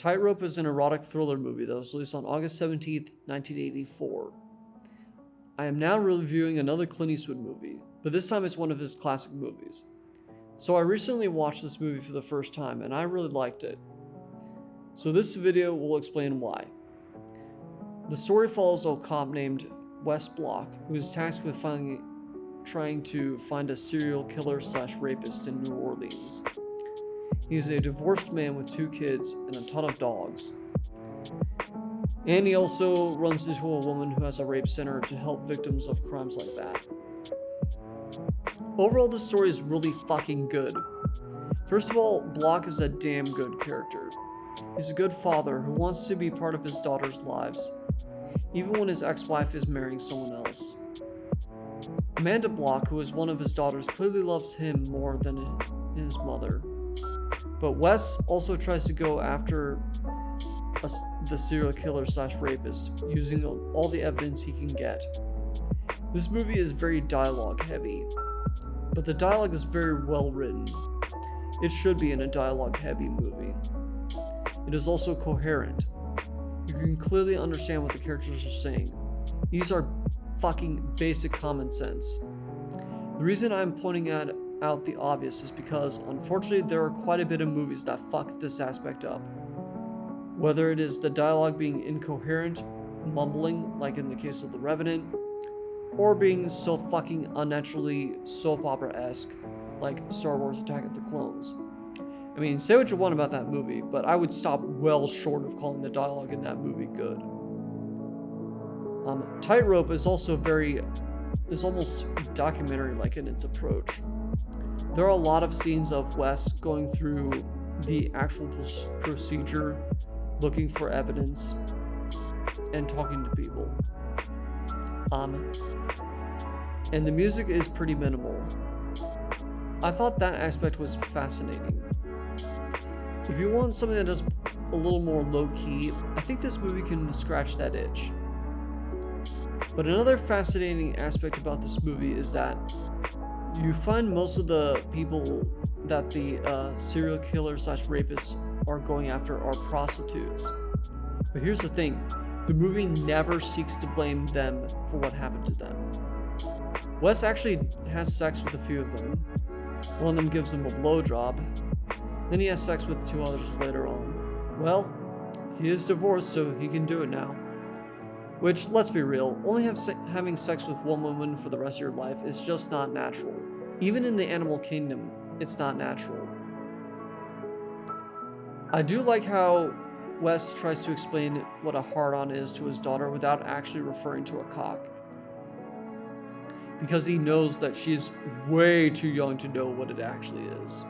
Tightrope is an erotic thriller movie that was released on August 17th, 1984. I am now reviewing another Clint Eastwood movie, but this time it's one of his classic movies. So I recently watched this movie for the first time and I really liked it. So this video will explain why. The story follows a cop named Wes Block, who is tasked with trying to find a serial killer / rapist in New Orleans. He's a divorced man with 2 kids and a ton of dogs. And he also runs into a woman who has a rape center to help victims of crimes like that. Overall, the story is really fucking good. First of all, Block is a damn good character. He's a good father who wants to be part of his daughter's lives, even when his ex-wife is marrying someone else. Amanda Block, who is one of his daughters, clearly loves him more than his mother. But Wes also tries to go after the serial killer / rapist, using all the evidence he can get. This movie is very dialogue heavy, but the dialogue is very well written. It should be in a dialogue heavy movie. It is also coherent. You can clearly understand what the characters are saying. These are fucking basic common sense. The reason I'm pointing out the obvious is because, unfortunately, there are quite a bit of movies that fuck this aspect up. Whether it is the dialogue being incoherent, mumbling, like in the case of The Revenant, or being so fucking unnaturally soap opera-esque, like Star Wars Attack of the Clones. I mean, say what you want about that movie, but I would stop well short of calling the dialogue in that movie good. Tightrope is also almost documentary-like in its approach. There are a lot of scenes of Wes going through the actual procedure, looking for evidence, and talking to people. And the music is pretty minimal. I thought that aspect was fascinating. If you want something that is a little more low-key, I think this movie can scratch that itch. But another fascinating aspect about this movie is that you find most of the people that the serial killer / rapists are going after are prostitutes. But here's the thing, the movie never seeks to blame them for what happened to them. Wes actually has sex with a few of them. One of them gives him a blowjob. Then he has sex with 2 others later on. Well, he is divorced, so he can do it now. Which, let's be real, only having sex with one woman for the rest of your life is just not natural. Even in the animal kingdom, it's not natural. I do like how Wes tries to explain what a hard-on is to his daughter without actually referring to a cock. Because he knows that she's way too young to know what it actually is.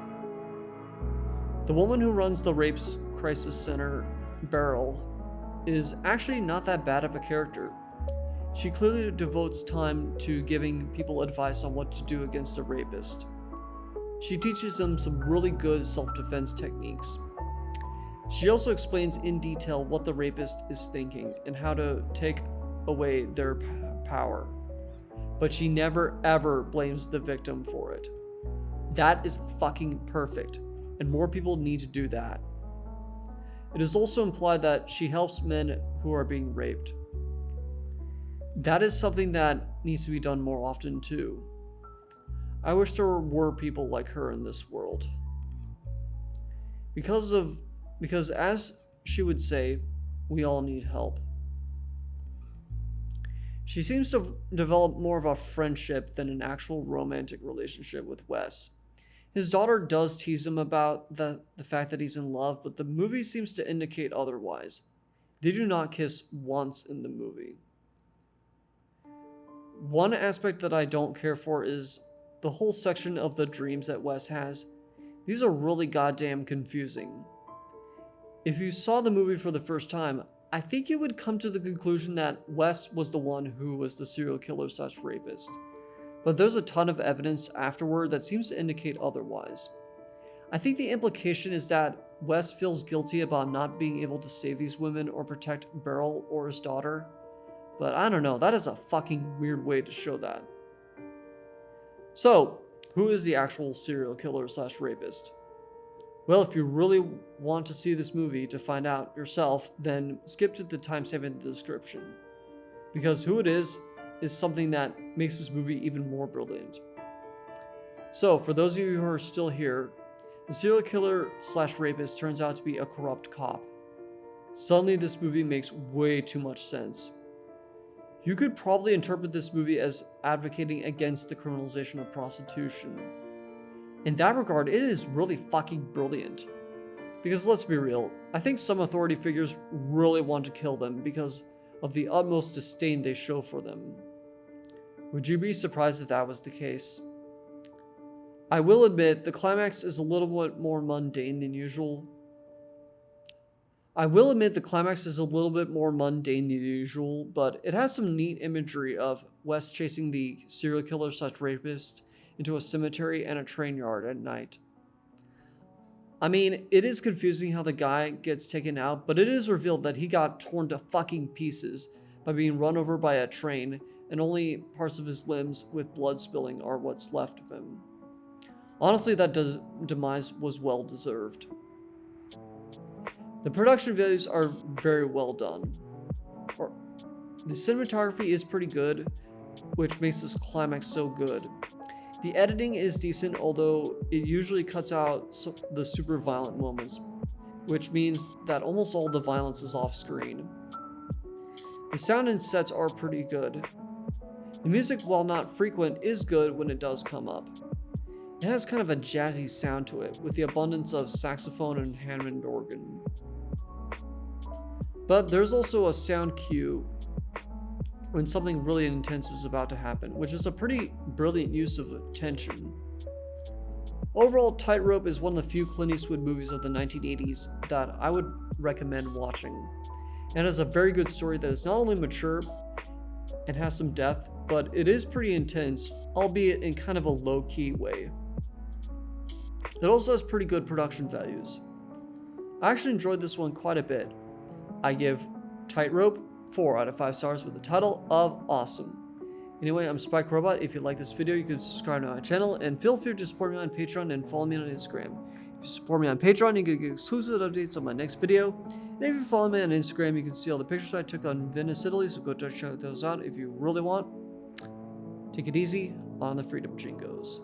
The woman who runs the Rapes Crisis Center, Beryl, is actually not that bad of a character. She clearly devotes time to giving people advice on what to do against a rapist. She teaches them some really good self-defense techniques. She also explains in detail what the rapist is thinking and how to take away their power. But she never ever blames the victim for it. That is fucking perfect, and more people need to do that. It is also implied that she helps men who are being raped. That is something that needs to be done more often too. I wish there were people like her in this world. Because as she would say, we all need help. She seems to develop more of a friendship than an actual romantic relationship with Wes. His daughter does tease him about the fact that he's in love, but the movie seems to indicate otherwise. They do not kiss once in the movie. One aspect that I don't care for is the whole section of the dreams that Wes has. These are really goddamn confusing. If you saw the movie for the first time, I think you would come to the conclusion that Wes was the one who was the serial killer / rapist. But there's a ton of evidence afterward that seems to indicate otherwise. I think the implication is that Wes feels guilty about not being able to save these women or protect Beryl or his daughter. But I don't know, that is a fucking weird way to show that. So, who is the actual serial killer / rapist? Well, if you really want to see this movie to find out yourself, then skip to the timestamp in the description. Because who it is something that makes this movie even more brilliant. So, for those of you who are still here, the serial killer / rapist turns out to be a corrupt cop. Suddenly, this movie makes way too much sense. You could probably interpret this movie as advocating against the criminalization of prostitution. In that regard, it is really fucking brilliant. Because let's be real, I think some authority figures really want to kill them because of the utmost disdain they show for them. Would you be surprised if that was the case? I will admit, the climax is a little bit more mundane than usual. But it has some neat imagery of Wes chasing the serial killer / rapist into a cemetery and a train yard at night. I mean, it is confusing how the guy gets taken out, but it is revealed that he got torn to fucking pieces by being run over by a train, and only parts of his limbs with blood spilling are what's left of him. Honestly, that demise was well deserved. The production values are very well done. The cinematography is pretty good, which makes this climax so good. The editing is decent, although it usually cuts out the super violent moments, which means that almost all the violence is off screen. The sound and sets are pretty good. The music, while not frequent, is good when it does come up. It has kind of a jazzy sound to it, with the abundance of saxophone and Hammond organ. But there's also a sound cue when something really intense is about to happen, which is a pretty brilliant use of tension. Overall, Tightrope is one of the few Clint Eastwood movies of the 1980s that I would recommend watching. It has a very good story that is not only mature and has some depth, but it is pretty intense, albeit in kind of a low-key way. It also has pretty good production values. I actually enjoyed this one quite a bit. I give Tightrope 4 out of 5 stars with the title of awesome. Anyway, I'm Spike Robot. If you like this video, you can subscribe to my channel and feel free to support me on Patreon and follow me on Instagram. If you support me on Patreon, you can get exclusive updates on my next video. And if you follow me on Instagram, you can see all the pictures I took on Venice, Italy, so go check those out if you really want. Take it easy on the Freedom Jingos.